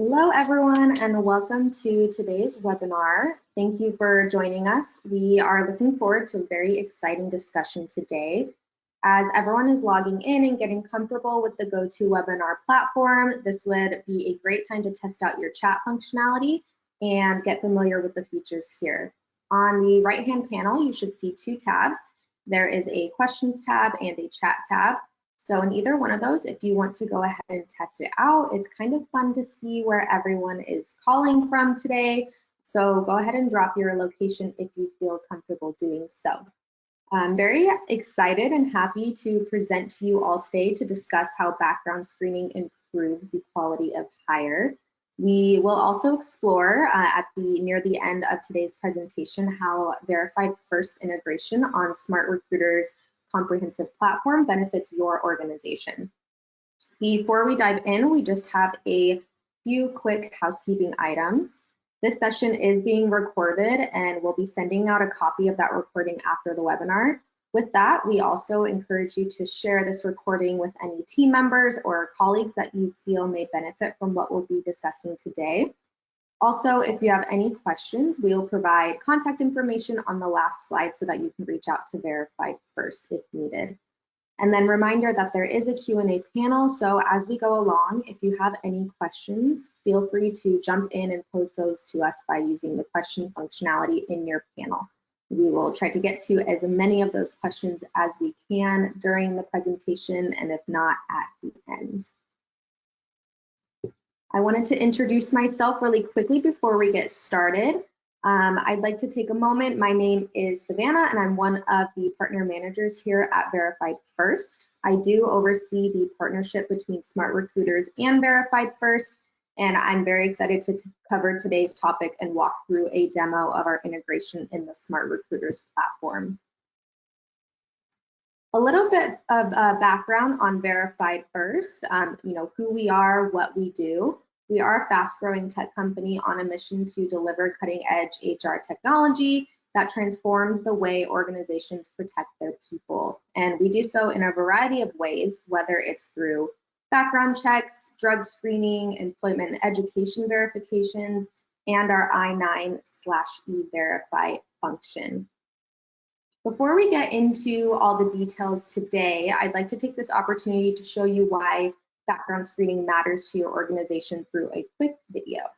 Hello, everyone, and welcome to today's webinar. Thank you for joining us. We are looking forward to a very exciting discussion today. As everyone is logging in and getting comfortable with the GoToWebinar platform, this would be a great time to test out your chat functionality and get familiar with the features here. On the right-hand panel, you should see two tabs. There is a questions tab and a chat tab. So in either one of those, if you want to go ahead and test it out, it's kind of fun to see where everyone is calling from today. So go ahead and drop your location if you feel comfortable doing so. I'm very excited and happy to present to you all today to discuss how background screening improves the quality of hire. We will also explore near the end of today's presentation how verified first integration on SmartRecruiters comprehensive platform benefits your organization. Before we dive in, we just have a few quick housekeeping items. This session is being recorded and we'll be sending out a copy of that recording after the webinar. With that, we also encourage you to share this recording with any team members or colleagues that you feel may benefit from what we'll be discussing today. Also, if you have any questions, we'll provide contact information on the last slide so that you can reach out to Verified First if needed. And then reminder that there is a Q&A panel, so as we go along, if you have any questions, feel free to jump in and pose those to us by using the question functionality in your panel. We will try to get to as many of those questions as we can during the presentation, and if not, at the end. I wanted to introduce myself really quickly before we get started. I'd like to take a moment. My name is Savannah, and I'm one of the partner managers here at Verified First. I do oversee the partnership between SmartRecruiters and Verified First, and I'm very excited to cover today's topic and walk through a demo of our integration in the SmartRecruiters platform. A little bit of background on Verified First, who we are, what we do. We are a fast-growing tech company on a mission to deliver cutting-edge HR technology that transforms the way organizations protect their people. And we do so in a variety of ways, whether it's through background checks, drug screening, employment and education verifications, and our I-9/E-Verify function. Before we get into all the details today, I'd like to take this opportunity to show you why background screening matters to your organization through a quick video.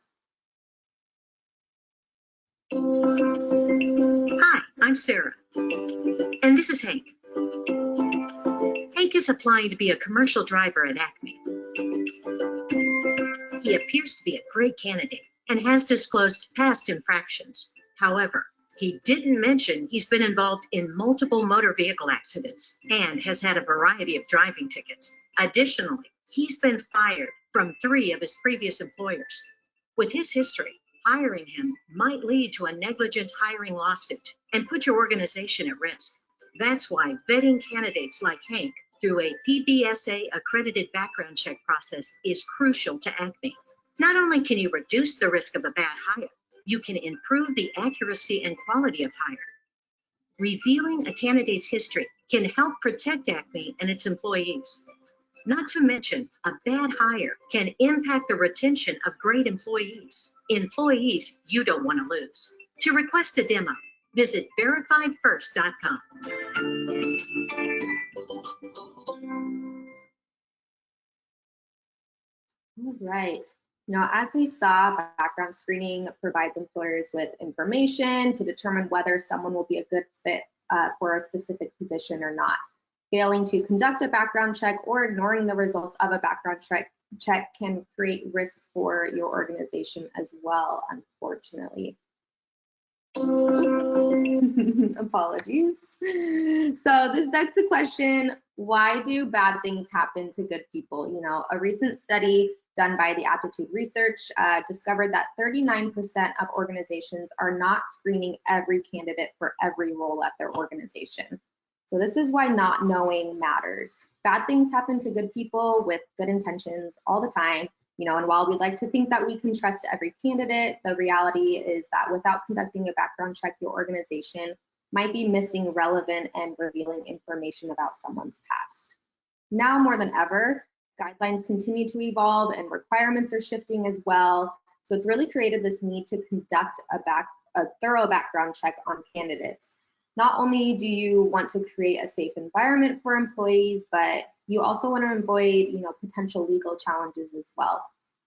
Hi, I'm Sarah, and this is Hank. Hank is applying to be a commercial driver at Acme. He appears to be a great candidate and has disclosed past infractions. However, he didn't mention he's been involved in multiple motor vehicle accidents and has had a variety of driving tickets. Additionally, he's been fired from 3 of his previous employers. With his history, hiring him might lead to a negligent hiring lawsuit and put your organization at risk. That's why vetting candidates like Hank through a PBSA accredited background check process is crucial to Acme. Not only can you reduce the risk of a bad hire, you can improve the accuracy and quality of hire. Revealing a candidate's history can help protect Acme and its employees. Not to mention, a bad hire can impact the retention of great employees you don't want to lose. To request a demo, visit verifiedfirst.com. All right. Now, as we saw, background screening provides employers with information to determine whether someone will be a good fit for a specific position or not. Failing to conduct a background check or ignoring the results of a background check can create risk for your organization as well, unfortunately. Apologies. So this begs the question, why do bad things happen to good people? A recent study done by the Aptitude Research discovered that 39% of organizations are not screening every candidate for every role at their organization. So this is why not knowing matters. Bad things happen to good people with good intentions all the time. And while we'd like to think that we can trust every candidate, the reality is that without conducting a background check, your organization might be missing relevant and revealing information about someone's past. Now more than ever, guidelines continue to evolve and requirements are shifting as well. So it's really created this need to conduct a thorough background check on candidates. Not only do you want to create a safe environment for employees, but you also want to avoid, potential legal challenges as well.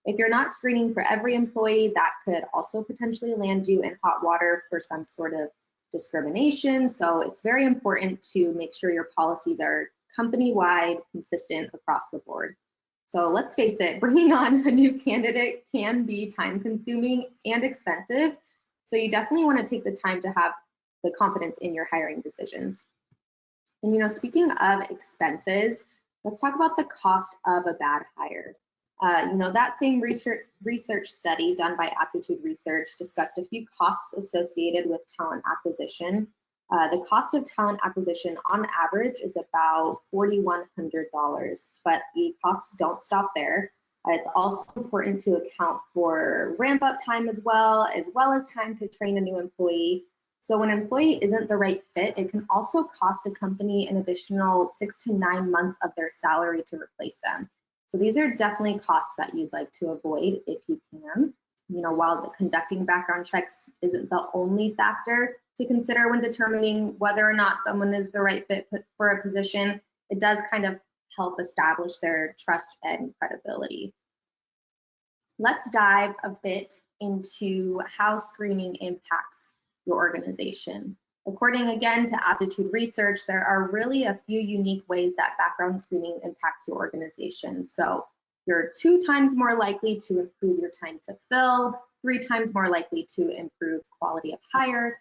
If you're not screening for every employee, that could also potentially land you in hot water for some sort of discrimination. So it's very important to make sure your policies are company-wide, consistent across the board. So let's face it, bringing on a new candidate can be time-consuming and expensive. So you definitely want to take the time to have the confidence in your hiring decisions. And speaking of expenses, let's talk about the cost of a bad hire. That same research study done by Aptitude Research discussed a few costs associated with talent acquisition. The cost of talent acquisition on average is about $4,100, but the costs don't stop there. It's also important to account for ramp-up time as well as time to train a new employee. So when an employee isn't the right fit, it can also cost a company an additional 6 to 9 months of their salary to replace them. So these are definitely costs that you'd like to avoid if you can. While conducting background checks isn't the only factor to consider when determining whether or not someone is the right fit for a position, it does kind of help establish their trust and credibility. Let's dive a bit into how screening impacts your organization. According again to Aptitude Research, there are really a few unique ways that background screening impacts your organization. So you're 2 times more likely to improve your time to fill, 3 times more likely to improve quality of hire,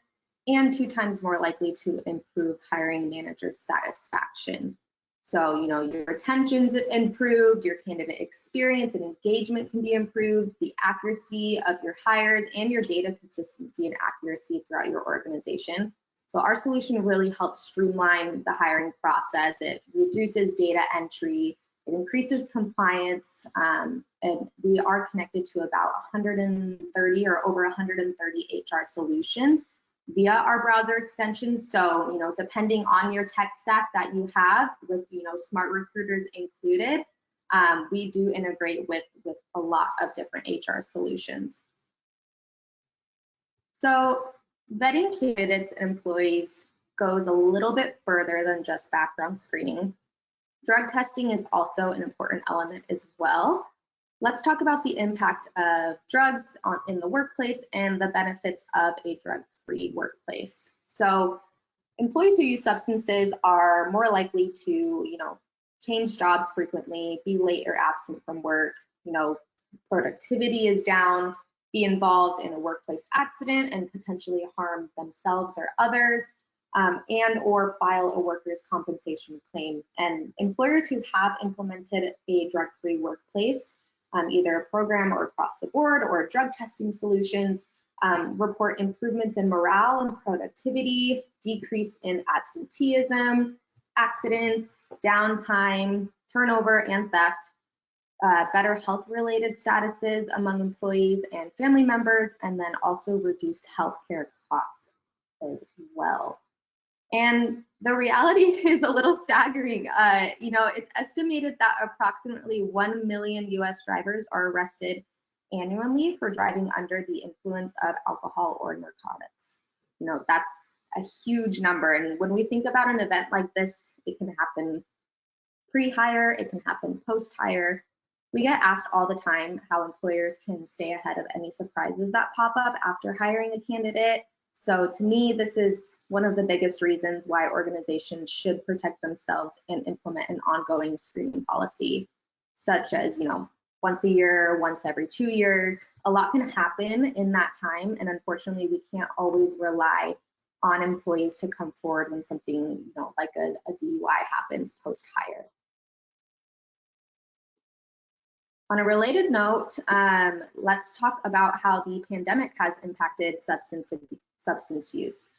and 2 times more likely to improve hiring manager satisfaction. So, your retention's improved, your candidate experience and engagement can be improved, the accuracy of your hires and your data consistency and accuracy throughout your organization. So our solution really helps streamline the hiring process. It reduces data entry, it increases compliance, and we are connected to about 130 or over 130 HR solutions via our browser extensions. So, depending on your tech stack that you have with, SmartRecruiters included, we do integrate with a lot of different HR solutions. So vetting candidates and employees goes a little bit further than just background screening. Drug testing is also an important element as well. Let's talk about the impact of drugs in the workplace and the benefits of a drug-free workplace. So employees who use substances are more likely to, change jobs frequently, be late or absent from work, productivity is down, be involved in a workplace accident and potentially harm themselves or others, and or file a workers' compensation claim. And employers who have implemented a drug-free workplace, either a program or across the board or drug testing solutions, report improvements in morale and productivity, decrease in absenteeism, accidents, downtime, turnover, and theft, better health-related statuses among employees and family members, and then also reduced healthcare costs as well. And the reality is a little staggering. It's estimated that approximately 1 million US drivers are arrested annually for driving under the influence of alcohol or narcotics. That's a huge number. And when we think about an event like this, it can happen pre-hire, it can happen post-hire. We get asked all the time how employers can stay ahead of any surprises that pop up after hiring a candidate. So to me, this is one of the biggest reasons why organizations should protect themselves and implement an ongoing screening policy, such as, once a year, once every 2 years. A lot can happen in that time, and unfortunately, we can't always rely on employees to come forward when something, like a DUI happens post-hire. On a related note, let's talk about how the pandemic has impacted substance use.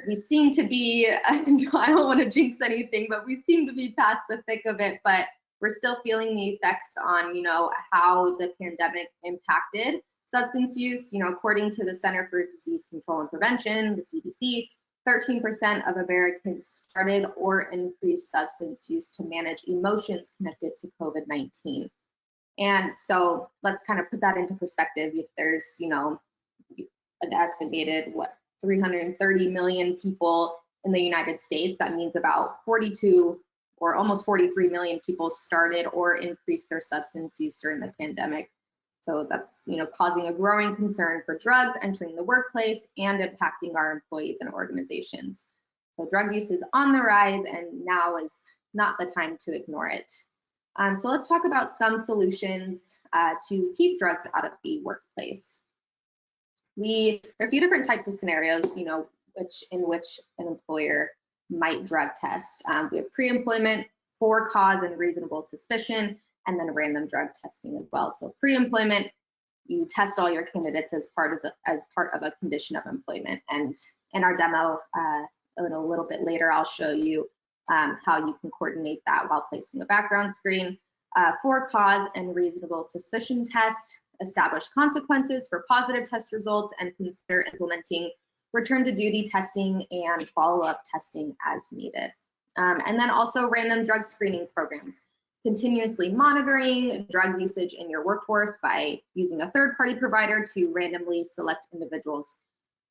We seem to be, I don't want to jinx anything, but we seem to be past the thick of it, but we're still feeling the effects on, how the pandemic impacted substance use. According to the Center for Disease Control and Prevention, the CDC, 13% of Americans started or increased substance use to manage emotions connected to COVID-19. And so let's kind of put that into perspective. If there's, an estimated, 330 million people in the United States, that means about 42 or almost 43 million people started or increased their substance use during the pandemic. So that's, causing a growing concern for drugs entering the workplace and impacting our employees and organizations. So drug use is on the rise, and now is not the time to ignore it. So let's talk about some solutions to keep drugs out of the workplace. There are a few different types of scenarios, in which an employer might drug test. We have pre-employment, for cause and reasonable suspicion, and then random drug testing as well. So pre-employment, you test all your candidates as part of a condition of employment. And in our demo, a little bit later, I'll show you how you can coordinate that while placing a background screen. For cause and reasonable suspicion test, establish consequences for positive test results, and consider implementing return to duty testing and follow-up testing as needed. And then also random drug screening programs, continuously monitoring drug usage in your workforce by using a third-party provider to randomly select individuals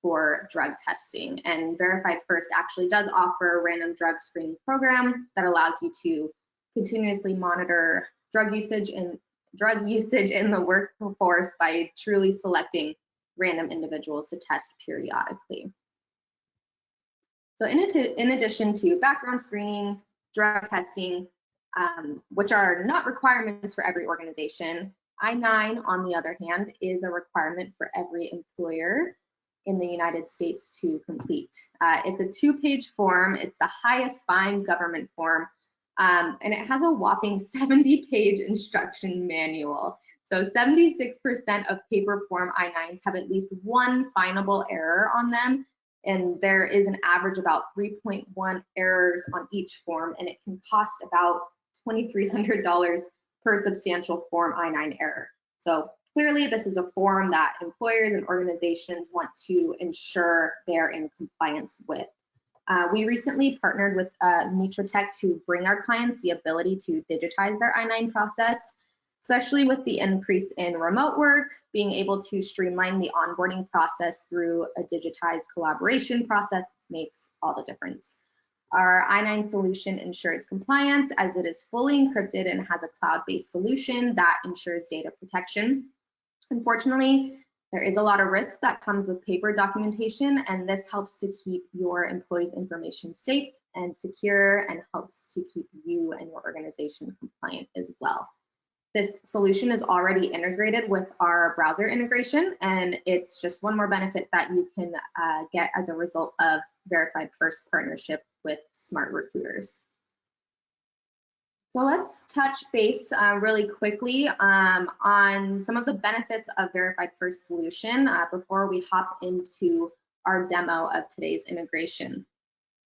for drug testing. And Verified First actually does offer a random drug screening program that allows you to continuously monitor drug usage in the workforce by truly selecting random individuals to test periodically. So in addition to background screening, drug testing, which are not requirements for every organization, I-9, on the other hand, is a requirement for every employer in the United States to complete. It's a 2-page form. It's the highest fine government form, and it has a whopping 70-page instruction manual. So 76% of paper form I-9s have at least one findable error on them, and there is an average about 3.1 errors on each form, and it can cost about $2,300 per substantial form I-9 error. So clearly this is a form that employers and organizations want to ensure they're in compliance with. We recently partnered with Mitratech to bring our clients the ability to digitize their I-9 process, especially with the increase in remote work. Being able to streamline the onboarding process through a digitized collaboration process makes all the difference. Our I-9 solution ensures compliance as it is fully encrypted and has a cloud-based solution that ensures data protection. Unfortunately, there is a lot of risk that comes with paper documentation, and this helps to keep your employees' information safe and secure, and helps to keep you and your organization compliant as well. This solution is already integrated with our browser integration, and it's just one more benefit that you can get as a result of Verified First partnership with SmartRecruiters. So let's touch base really quickly on some of the benefits of Verified First solution before we hop into our demo of today's integration.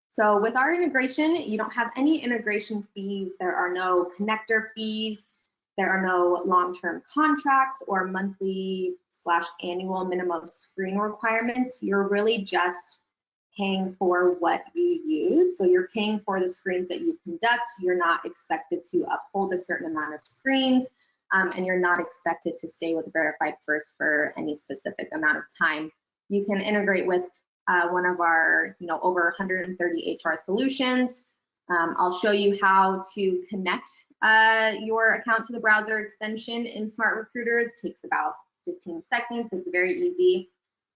So with our integration, you don't have any integration fees. There are no connector fees. There are no long-term contracts or monthly/annual minimum screen requirements. You're really just paying for what you use. So you're paying for the screens that you conduct. You're not expected to uphold a certain amount of screens, and you're not expected to stay with Verified First for any specific amount of time. You can integrate with one of our, over 130 HR solutions. I'll show you how to connect your account to the browser extension in SmartRecruiters. It takes about 15 seconds. It's very easy.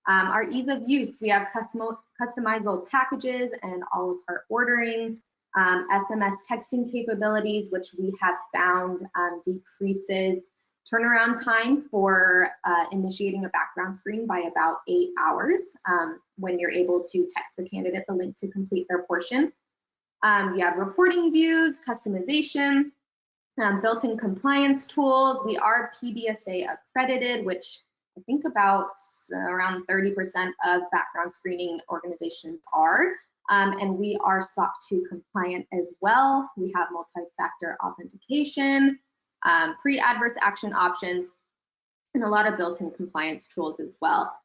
Our ease of use, we have customizable packages and a la carte ordering, SMS texting capabilities, which we have found decreases turnaround time for initiating a background screen by about 8 hours when you're able to text the candidate the link to complete their portion. You have reporting views, customization, built-in compliance tools. We are PBSA accredited, which I think about around 30% of background screening organizations are, and we are SOC 2 compliant as well. We have multi-factor authentication, pre-adverse action options, and a lot of built-in compliance tools as well.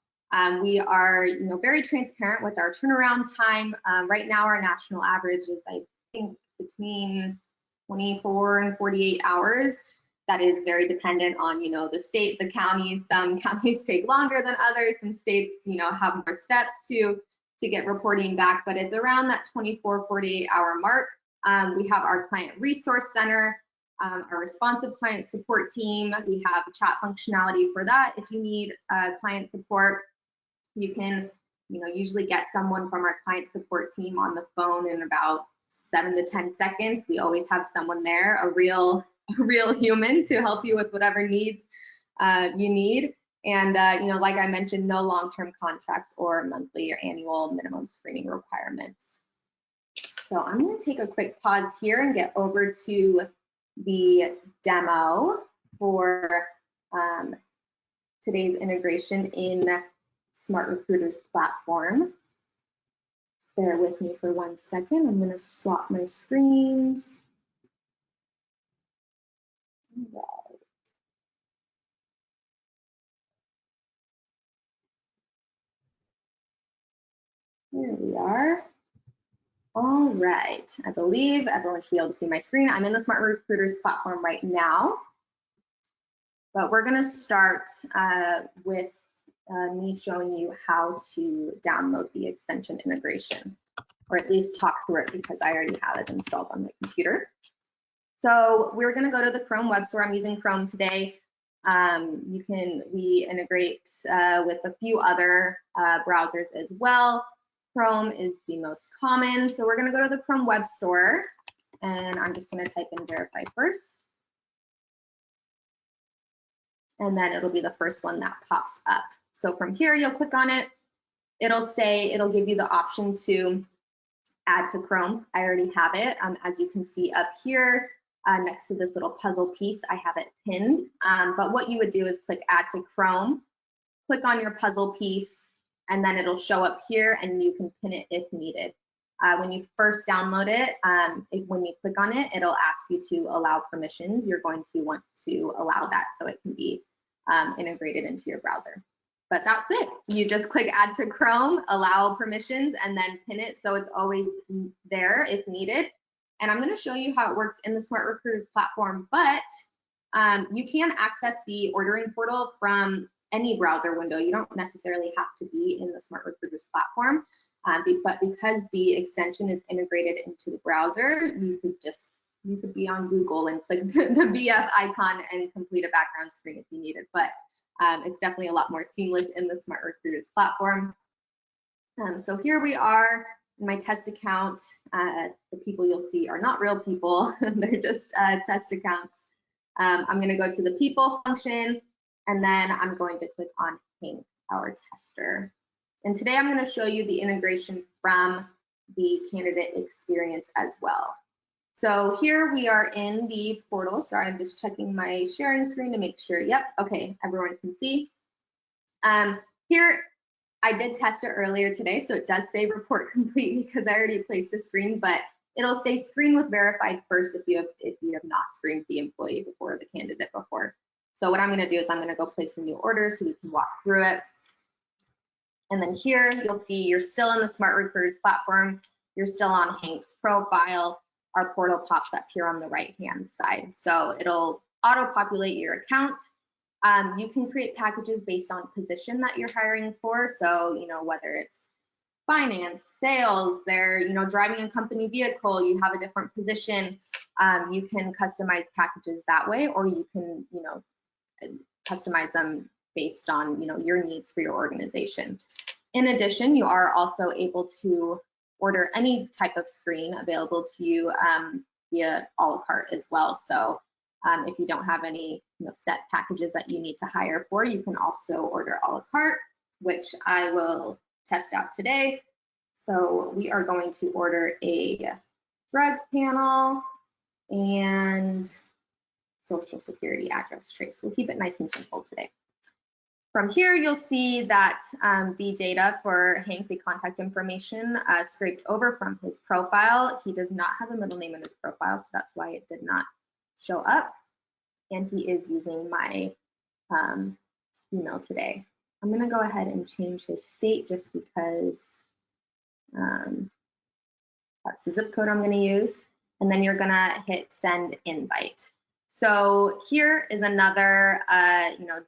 We are, very transparent with our turnaround time. Right now, our national average is, I think, between 24 and 48 hours. That is very dependent on, the state, the counties. Some counties take longer than others. Some states, have more steps to get reporting back, but it's around that 24, 48 hour mark. We have our client resource center, our responsive client support team. We have chat functionality for that. If you need client support, you can, usually get someone from our client support team on the phone in about 7 to 10 seconds. We always have someone there, a real human, to help you with whatever needs you need. And, like I mentioned, no long-term contracts or monthly or annual minimum screening requirements. So I'm going to take a quick pause here and get over to the demo for today's integration in SmartRecruiters platform. Just bear with me for 1 second. I'm going to swap my screens. All right. Here we are. All right, I believe everyone should be able to see my screen. I'm in the SmartRecruiters platform right now, but we're going to start with me showing you how to download the extension integration, or at least talk through it because I already have it installed on my computer. So we're going to go to the Chrome web store. I'm using Chrome today. We integrate with a few other browsers as well. Chrome is the most common. So we're going to go to the Chrome web store, and I'm just going to type in verify first. And then it'll be the first one that pops up. So from here, you'll click on it. It'll give you the option to add to Chrome. I already have it. As you can see up here, next to this little puzzle piece, I have it pinned. But what you would do is click add to Chrome, click on your puzzle piece, and then it'll show up here and you can pin it if needed. When you first download it, when you click on it, it'll ask you to allow permissions. You're going to want to allow that so it can be integrated into your browser. But that's it. You just click add to Chrome, allow permissions, and then pin it so it's always there if needed. And I'm going to show you how it works in the SmartRecruiters platform, but you can access the ordering portal from any browser window. You don't necessarily have to be in the SmartRecruiters platform, but because the extension is integrated into the browser, you could be on Google and click the BF icon and complete a background screen if you need it. But it's definitely a lot more seamless in the SmartRecruiters platform. So here we are in my test account. The people you'll see are not real people. They're just test accounts. I'm going to go to the people function, and then I'm going to click on Hank, our tester. And today I'm going to show you the integration from the candidate experience as well. So here we are in the portal. Sorry, I'm just checking my sharing screen to make sure. Yep, okay, everyone can see. Here, I did test it earlier today, so it does say report complete because I already placed a screen, but it'll say screen with verified first if you have not screened the employee before, the candidate before. So what I'm going to do is I'm going to go place a new order so we can walk through it. And then here you'll see you're still in the SmartRecruiters platform. You're still on Hank's profile. Our portal pops up here on the right-hand side. So it'll auto-populate your account. You can create packages based on position that you're hiring for. So, whether it's finance, sales, they're, driving a company vehicle, you have a different position, you can customize packages that way, or you can, customize them based on, your needs for your organization. In addition, you are also able to order any type of screen available to you via a la carte as well. So if you don't have any set packages that you need to hire for, you can also order a la carte, which I will test out today. So we are going to order a drug panel and social security address trace. We'll keep it nice and simple today. From here, you'll see that the data for Hank, the contact information, scraped over from his profile. He does not have a middle name in his profile, so that's why it did not show up. And he is using my email today. I'm going to go ahead and change his state just because that's the zip code I'm going to use. And then you're going to hit send invite. So here is another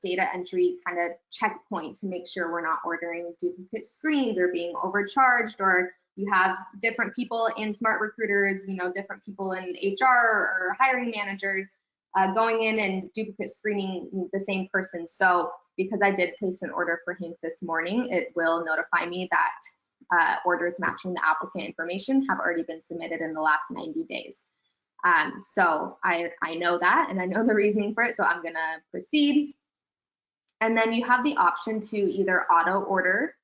data entry kind of checkpoint to make sure we're not ordering duplicate screens or being overcharged, or you have different people in SmartRecruiters, different people in HR or hiring managers going in and duplicate screening the same person. So because I did place an order for Hank this morning, it will notify me that orders matching the applicant information have already been submitted in the last 90 days. So I know that, and I know the reasoning for it, so I'm gonna proceed. And then you have the option to either auto order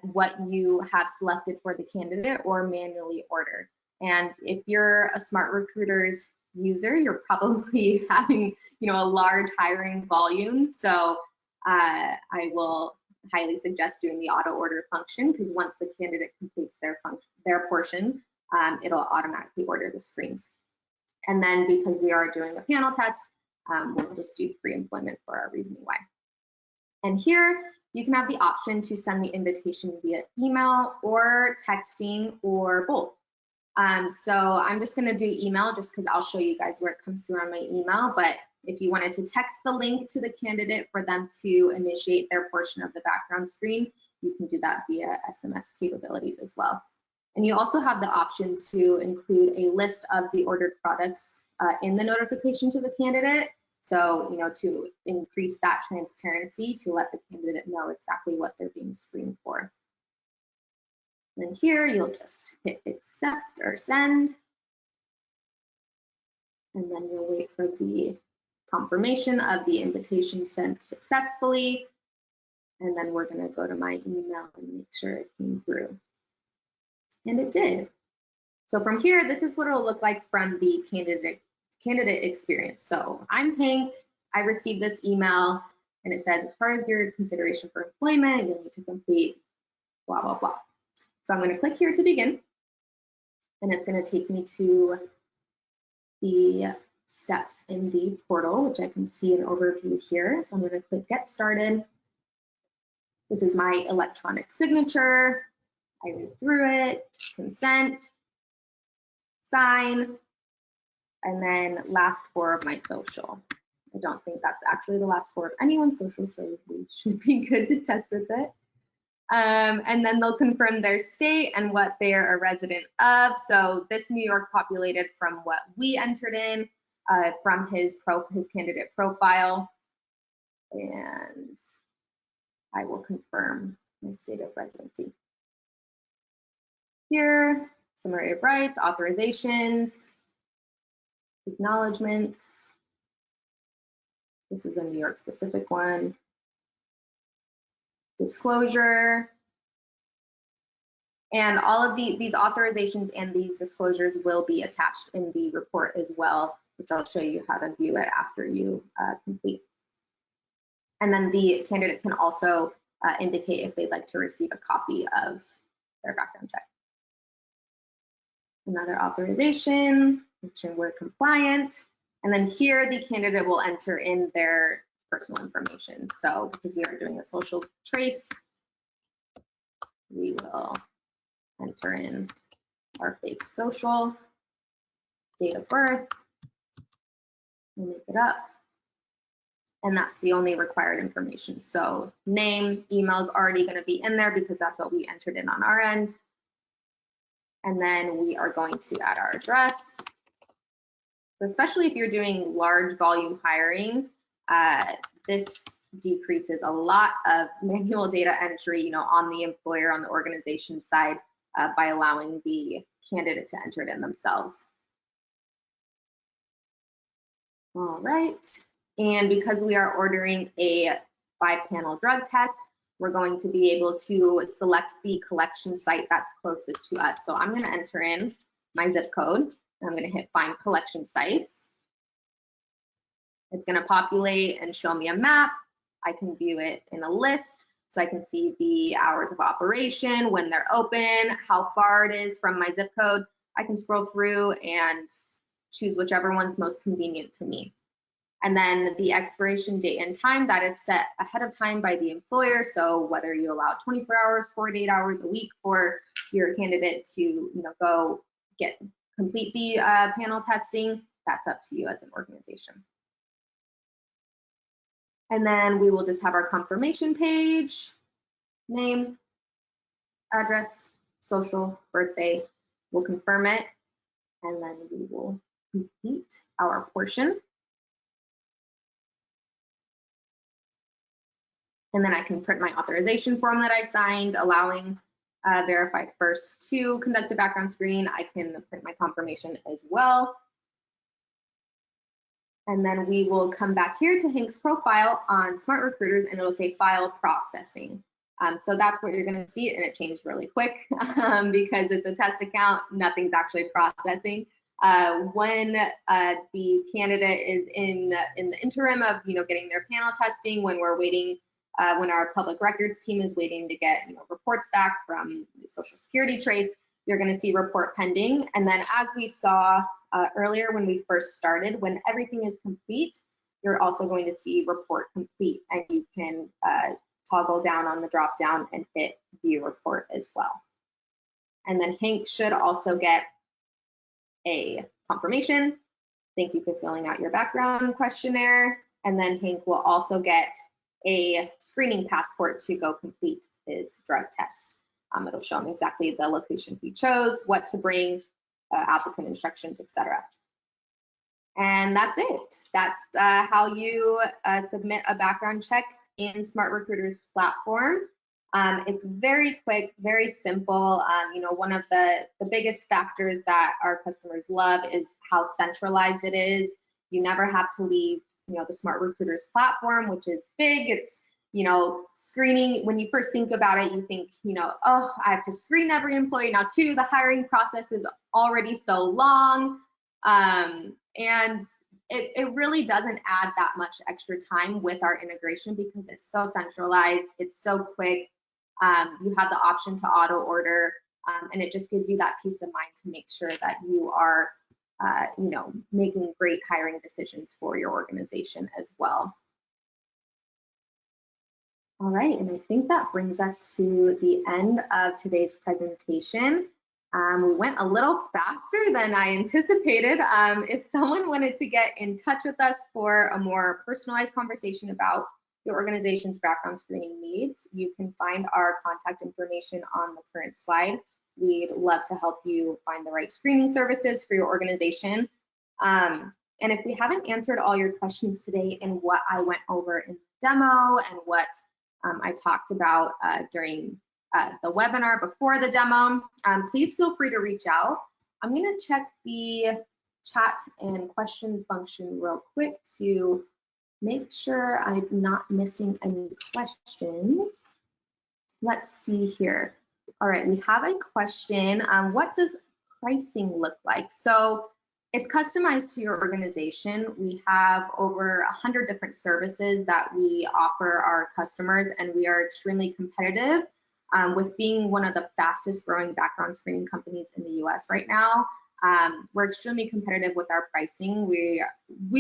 what you have selected for the candidate or manually order. And if you're a SmartRecruiters user, you're probably having a large hiring volume. So I will highly suggest doing the auto order function, because once the candidate completes their portion, it'll automatically order the screens. And then because we are doing a panel test, we'll just do pre-employment for our reasoning why. And here you can have the option to send the invitation via email or texting or both. So I'm just going to do email just because I'll show you guys where it comes through on my email. But if you wanted to text the link to the candidate for them to initiate their portion of the background screen, you can do that via SMS capabilities as well. And you also have the option to include a list of the ordered products in the notification to the candidate. So, to increase that transparency to let the candidate know exactly what they're being screened for. And here you'll just hit accept or send. And then you'll wait for the confirmation of the invitation sent successfully. And then we're going to go to my email and make sure it came through. And it did. So from here, this is what it'll look like from the candidate experience. So I'm Hank. I received this email, and it says, as part of your consideration for employment, you'll need to complete blah, blah, blah. So I'm going to click here to begin, and it's going to take me to the steps in the portal, which I can see an overview here. So I'm going to click get started. This is my electronic signature. I read through it, consent, sign, and then last four of my social. I don't think that's actually the last four of anyone's social, so we should be good to test with it. And then they'll confirm their state and what they're a resident of. So this New York populated from what we entered in from his candidate profile. And I will confirm my state of residency. Here, summary of rights, authorizations, acknowledgements. This is a New York specific one. Disclosure. And all of these authorizations and these disclosures will be attached in the report as well, which I'll show you how to view it after you complete. And then the candidate can also indicate if they'd like to receive a copy of their background check. Another authorization, make sure we're compliant. And then here the candidate will enter in their personal information. So because we are doing a social trace, we will enter in our fake social, date of birth, we'll make it up. And that's the only required information. So name, email is already going to be in there because that's what we entered in on our end. And then we are going to add our address. So especially if you're doing large volume hiring, this decreases a lot of manual data entry, on the employer, on the organization side, by allowing the candidate to enter it in themselves. All right. And because we are ordering a 5-panel drug test, we're going to be able to select the collection site that's closest to us. So I'm going to enter in my zip code, and I'm going to hit find collection sites. It's going to populate and show me a map. I can view it in a list, so I can see the hours of operation, when they're open, how far it is from my zip code. I can scroll through and choose whichever one's most convenient to me. And then the expiration date and time, that is set ahead of time by the employer. So whether you allow 24 hours, 48 hours a week for your candidate to go complete the panel testing, that's up to you as an organization. And then we will just have our confirmation page, name, address, social, birthday. We'll confirm it, and then we will complete our portion. And then I can print my authorization form that I signed, allowing Verified First to conduct the background screen. I can print my confirmation as well. And then we will come back here to Hank's profile on SmartRecruiters, and it'll say file processing. So that's what you're going to see, and it changed really quick because it's a test account. Nothing's actually processing. When the candidate is in the interim of getting their panel testing, when we're waiting, when our public records team is waiting to get reports back from the Social Security trace, you're going to see report pending. And then as we saw earlier when we first started, when everything is complete, you're also going to see report complete, and you can toggle down on the drop down and hit view report as well. And then Hank should also get a confirmation. Thank you for filling out your background questionnaire. And then Hank will also get a screening passport to go complete his drug test. It'll show him exactly the location he chose, what to bring, applicant instructions, etc. And that's it. That's how you submit a background check in SmartRecruiters platform. It's very quick, very simple. One of the biggest factors that our customers love is how centralized it is. You never have to leave, the SmartRecruiters platform, which is big. It's, screening. When you first think about it, you think, oh, I have to screen every employee. Now, too, the hiring process is already so long. And it really doesn't add that much extra time with our integration because it's so centralized, it's so quick. You have the option to auto order, and it just gives you that peace of mind to make sure that you are, making great hiring decisions for your organization as well. All right, and I think that brings us to the end of today's presentation. We went a little faster than I anticipated. If someone wanted to get in touch with us for a more personalized conversation about your organization's background screening needs, you can find our contact information on the current slide. We'd love to help you find the right screening services for your organization. And if we haven't answered all your questions today in what I went over in the demo and what I talked about during the webinar before the demo, please feel free to reach out. I'm going to check the chat and question function real quick to make sure I'm not missing any questions. Let's see here. All right, we have a question. What does pricing look like? So it's customized to your organization. We have over 100 different services that we offer our customers, and we are extremely competitive. With being one of the fastest growing background screening companies in the US right now, we're extremely competitive with our pricing. We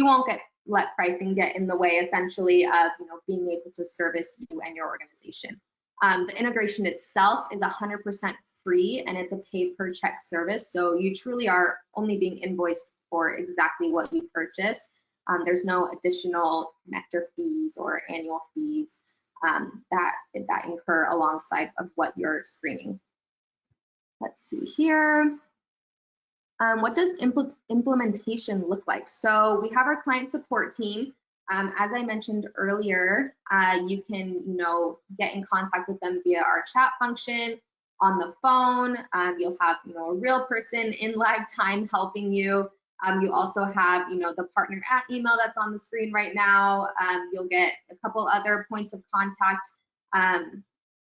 won't let pricing get in the way essentially of being able to service you and your organization. The integration itself is 100% free, and it's a pay per check service. So you truly are only being invoiced for exactly what you purchase. There's no additional connector fees or annual fees that incur alongside of what you're screening. Let's see here. What does implementation look like? So we have our client support team. As I mentioned earlier, you can get in contact with them via our chat function, on the phone. You'll have a real person in live time helping you. You also have the partner at email that's on the screen right now. You'll get a couple other points of contact.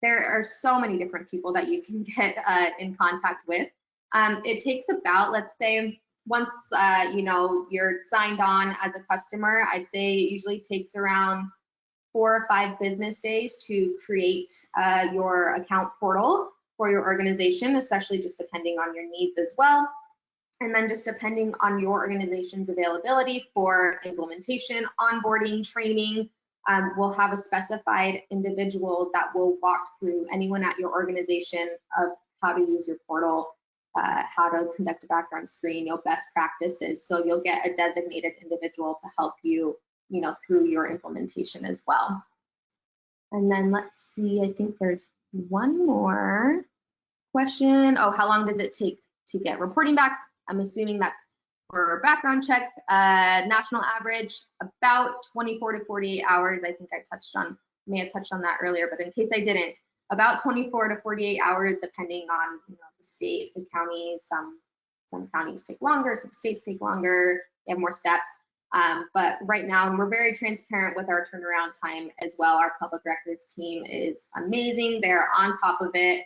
There are so many different people that you can get in contact with. It takes about, let's say, once you're signed on as a customer, I'd say it usually takes around 4 or 5 business days to create your account portal for your organization, especially just depending on your needs as well. And then just depending on your organization's availability for implementation, onboarding, training, we'll have a specified individual that will walk through anyone at your organization of how to use your portal, how to conduct a background screen, best practices. So you'll get a designated individual to help you, through your implementation as well. And then let's see, I think there's one more question. Oh, how long does it take to get reporting back? I'm assuming that's for background check, national average, about 24 to 48 hours. I think I may have touched on that earlier, but in case I didn't, about 24 to 48 hours, depending on the state, the counties. Some counties take longer, some states take longer, they have more steps. But right now, and we're very transparent with our turnaround time as well. Our public records team is amazing. They're on top of it.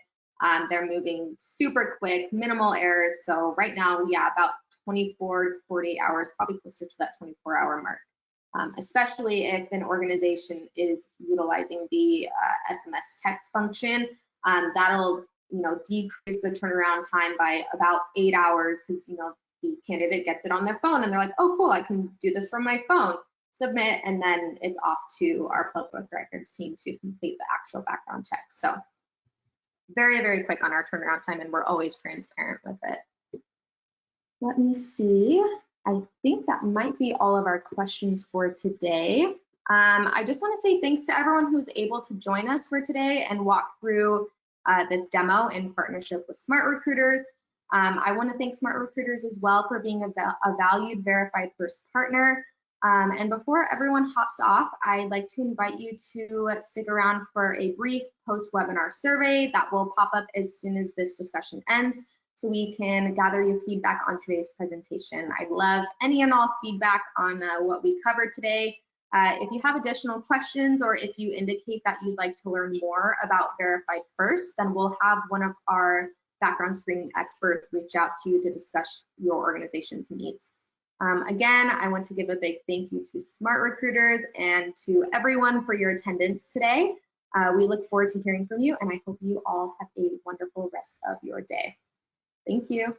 They're moving super quick, minimal errors. So right now, yeah, about 24 to 48 hours, probably closer to that 24-hour mark, especially if an organization is utilizing the SMS text function. That'll decrease the turnaround time by about 8 hours because the candidate gets it on their phone and they're like, oh, cool, I can do this from my phone, submit, and then it's off to our public records team to complete the actual background check. So very, very quick on our turnaround time, and we're always transparent with it. Let me see. I think that might be all of our questions for today. I just want to say thanks to everyone who's able to join us for today and walk through this demo in partnership with SmartRecruiters. I want to thank SmartRecruiters as well for being a valued verified first partner. And before everyone hops off, I'd like to invite you to stick around for a brief post-webinar survey that will pop up as soon as this discussion ends, so we can gather your feedback on today's presentation. I'd love any and all feedback on what we covered today. If you have additional questions or if you indicate that you'd like to learn more about Verified First, then we'll have one of our background screening experts reach out to you to discuss your organization's needs. Again, I want to give a big thank you to SmartRecruiters and to everyone for your attendance today. We look forward to hearing from you, and I hope you all have a wonderful rest of your day. Thank you.